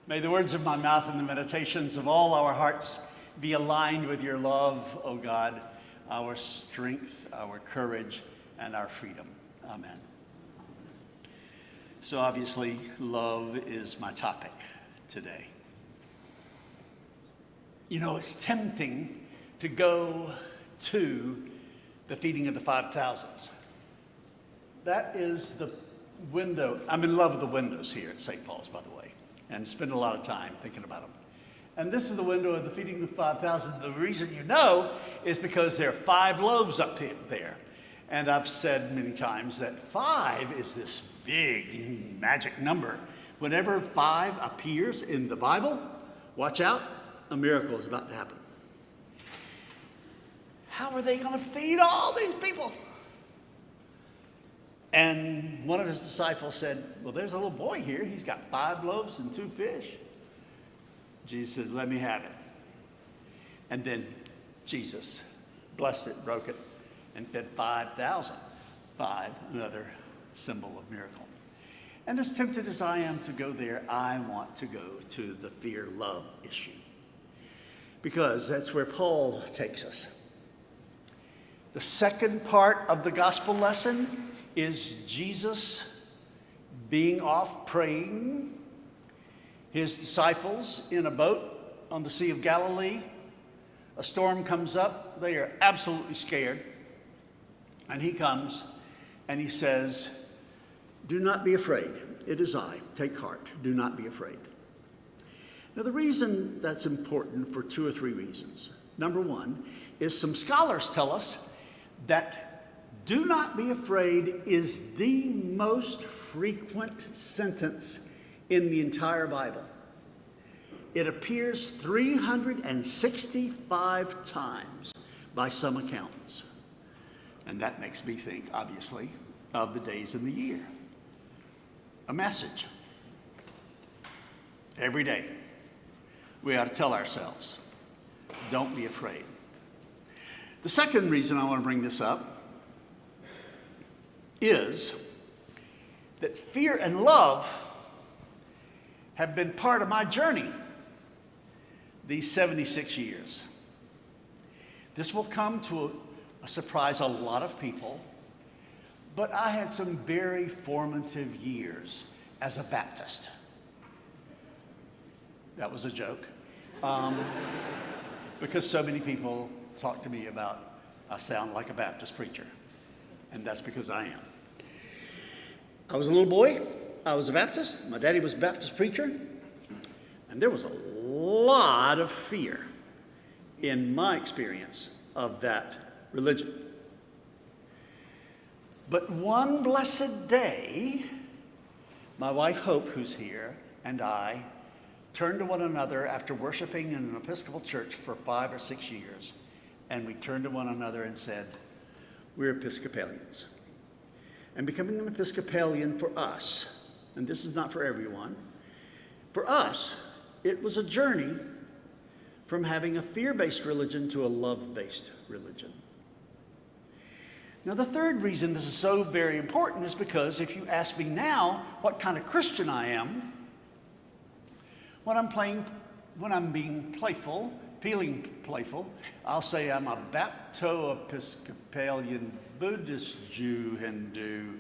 May the words of my mouth and the meditations of all our hearts be aligned with your love, O God, our strength, our courage, and our freedom. Amen. So obviously, love is my topic today. You know, it's tempting to go to the feeding of the 5,000. That is the window. I'm in love with the windows here at St. Paul's, by the way, and spend a lot of time thinking about them. And this is the window of the feeding of the 5,000. The reason you know is because there are 5 loaves up there. And I've said many times that 5 is this big magic number. Whenever 5 appears in the Bible, watch out, a miracle is about to happen. How are they going to feed all these people? And one of his disciples said, well, there's a little boy here. He's got 5 loaves and 2 fish. Jesus says, let me have it. And then Jesus blessed it, broke it, and fed 5,000. 5, another symbol of miracle. And as tempted as I am to go there, I want to go to the fear-love issue, because that's where Paul takes us. The second part of the gospel lesson is Jesus being off praying, his disciples in a boat on the Sea of Galilee. A storm comes up. They are absolutely scared. And he comes and he says, do not be afraid. It is I. Take heart. Do not be afraid. Now, the reason that's important for 2 or 3 reasons. Number one is some scholars tell us that do not be afraid is the most frequent sentence in the entire Bible. It appears 365 times by some accountants. And that makes me think, obviously, of the days in the year. A message. Every day, we ought to tell ourselves, don't be afraid. The second reason I want to bring this up is that fear and love have been part of my journey these 76 years. This will come to a surprise a lot of people, but I had some very formative years as a Baptist. That was a joke. Because so many people talk to me about I sound like a Baptist preacher, and that's because I am. I was a little boy. I was a Baptist. My daddy was a Baptist preacher. And there was a lot of fear in my experience of that religion. But one blessed day, my wife Hope, who's here, and I turned to one another after worshiping in an Episcopal church for 5 or 6 years. And we turned to one another and said, we're Episcopalians. And becoming an Episcopalian for us, and this is not for everyone, for us, it was a journey from having a fear-based religion to a love-based religion. Now, the third reason this is so very important is because if you ask me now what kind of Christian I am, when I'm being playful, feeling playful, I'll say I'm a Bapto-Episcopalian Buddhist, Jew, Hindu,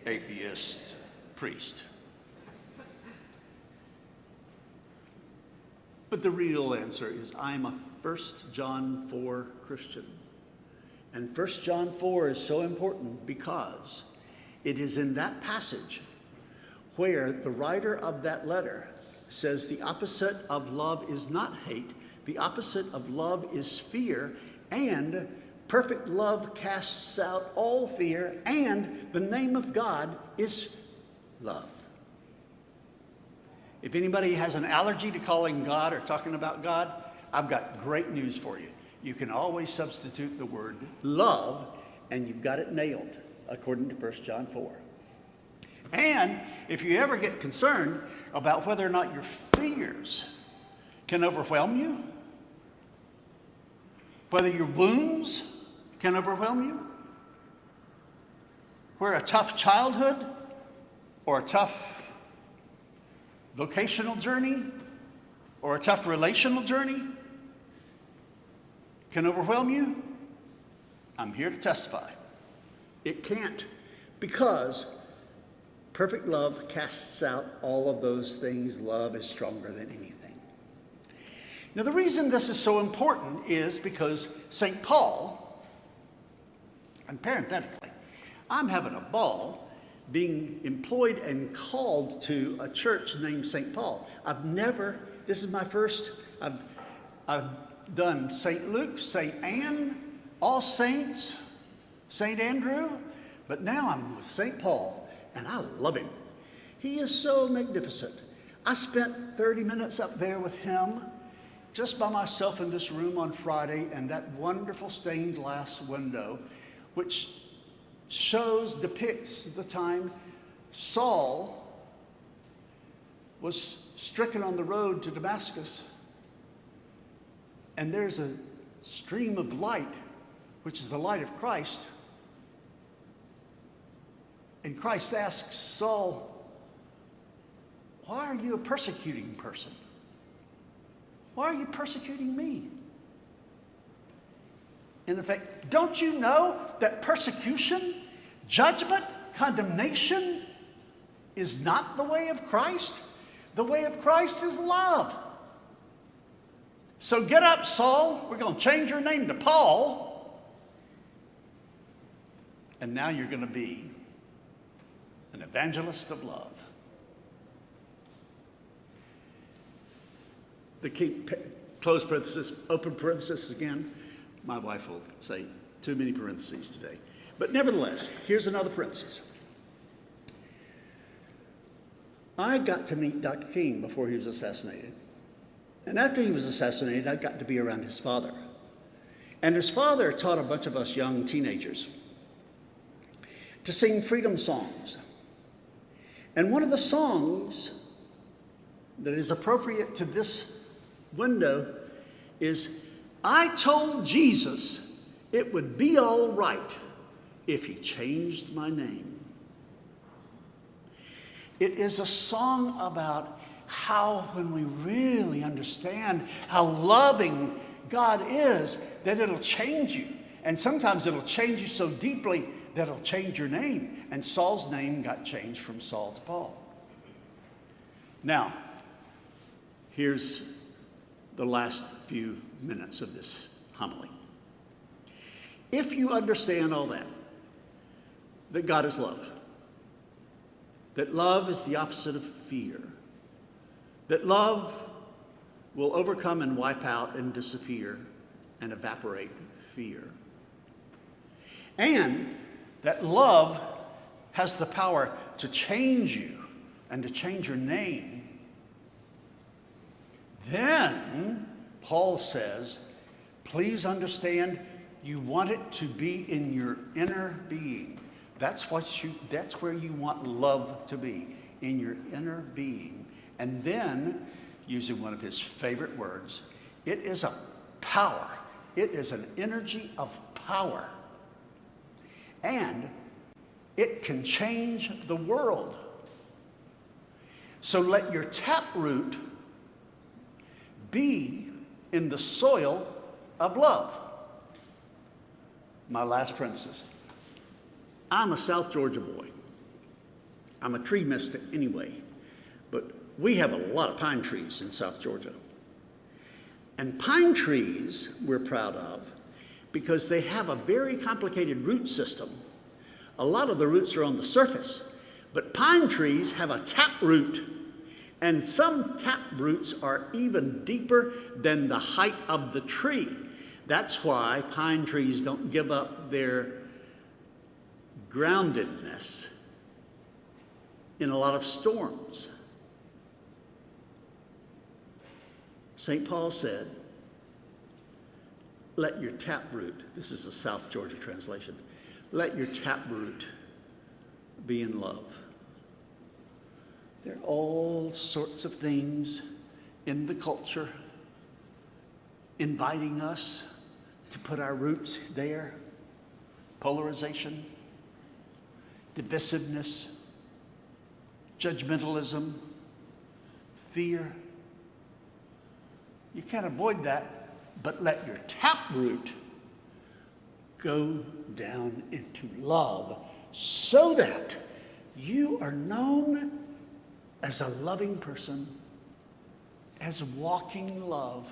atheist, priest. But the real answer is I'm a 1 John 4 Christian. And 1 John 4 is so important because it is in that passage where the writer of that letter says the opposite of love is not hate, the opposite of love is fear, and perfect love casts out all fear, and the name of God is love. If anybody has an allergy to calling God or talking about God, I've got great news for you. You can always substitute the word love, and you've got it nailed, according to 1 John 4. And if you ever get concerned about whether or not your fears can overwhelm you, whether your wounds can overwhelm you, where a tough childhood or a tough vocational journey or a tough relational journey can overwhelm you, I'm here to testify. It can't, because perfect love casts out all of those things. Love is stronger than anything. Now, the reason this is so important is because St. Paul, and parenthetically, I'm having a ball being employed and called to a church named St. Paul. This is my first, I've done St. Luke, St. Anne, All Saints, St. Andrew, but now I'm with St. Paul, and I love him. He is so magnificent. I spent 30 minutes up there with him, just by myself in this room on Friday, and that wonderful stained glass window, which depicts the time Saul was stricken on the road to Damascus. And there's a stream of light, which is the light of Christ. And Christ asks Saul, why are you a persecuting person? Why are you persecuting me? In effect, don't you know that persecution, judgment, condemnation is not the way of Christ? The way of Christ is love. So get up, Saul. We're going to change your name to Paul. And now you're going to be an evangelist of love. Close parenthesis, open parenthesis again. My wife will say too many parentheses today. But nevertheless, here's another parenthesis. I got to meet Dr. King before he was assassinated. And after he was assassinated, I got to be around his father. And his father taught a bunch of us young teenagers to sing freedom songs. And one of the songs that is appropriate to this window is, I told Jesus it would be all right if he changed my name. It is a song about how, when we really understand how loving God is, that it'll change you. And sometimes it'll change you so deeply that it'll change your name. And Saul's name got changed from Saul to Paul. Now, here's the last few minutes of this homily. If you understand all that God is love, that love is the opposite of fear, that love will overcome and wipe out and disappear and evaporate fear, and that love has the power to change you and to change your name, then Paul says, please understand, you want it to be in your inner being. That's where you want love to be, in your inner being. And then, using one of his favorite words, it is a power. It is an energy of power. And it can change the world. So let your taproot be in the soil of love. My last parenthesis. I'm a South Georgia boy. I'm a tree mystic anyway, but we have a lot of pine trees in South Georgia. And pine trees we're proud of because they have a very complicated root system. A lot of the roots are on the surface, but pine trees have a taproot, and some taproots are even deeper than the height of the tree. That's why pine trees don't give up their groundedness in a lot of storms. St. Paul said, let your taproot, this is a South Georgia translation, let your taproot be in love. There are all sorts of things in the culture inviting us to put our roots there. Polarization, divisiveness, judgmentalism, fear. You can't avoid that, but let your taproot go down into love so that you are known as a loving person, as walking love.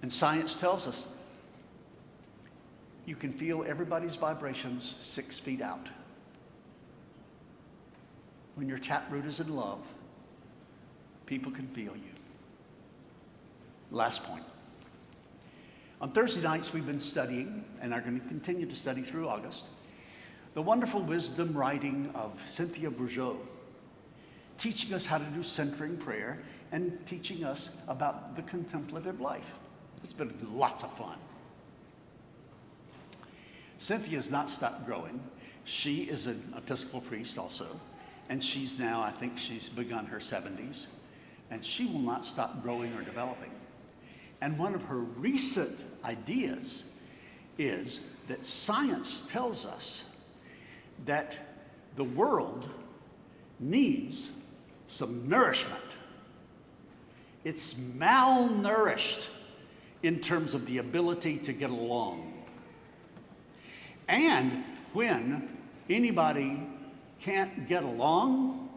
And science tells us you can feel everybody's vibrations 6 feet out. When your taproot is in love, people can feel you. Last point. On Thursday nights, we've been studying, and are going to continue to study through August, the wonderful wisdom writing of Cynthia Bourgeault, teaching us how to do centering prayer and teaching us about the contemplative life. It's been lots of fun. Cynthia's not stopped growing. She is an Episcopal priest also, and she's now, I think she's begun her 70s, and she will not stop growing or developing. And one of her recent ideas is that science tells us that the world needs some nourishment. It's malnourished in terms of the ability to get along. And when anybody can't get along,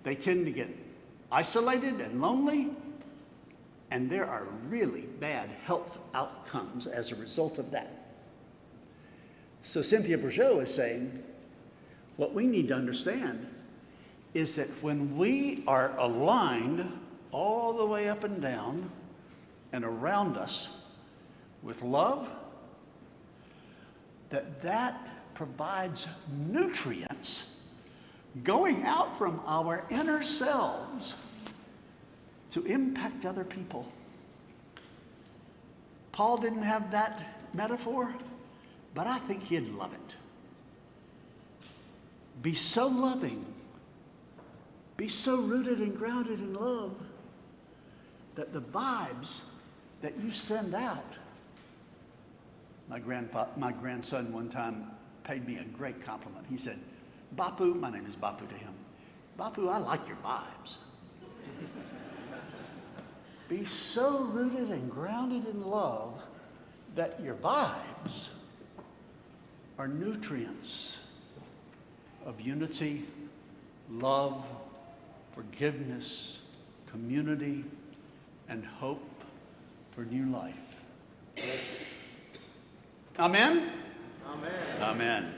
they tend to get isolated and lonely, and there are really bad health outcomes as a result of that. So Cynthia Bourgeault is saying, what we need to understand is that when we are aligned all the way up and down and around us with love, that provides nutrients going out from our inner selves to impact other people. Paul didn't have that metaphor, but I think he'd love it. Be so loving, be so rooted and grounded in love that the vibes that you send out. My grandson one time paid me a great compliment. He said, Bapu, my name is Bapu to him. Bapu, I like your vibes. Be so rooted and grounded in love that your vibes are nutrients of unity, love, forgiveness, community, and hope for new life. Amen? Amen. Amen.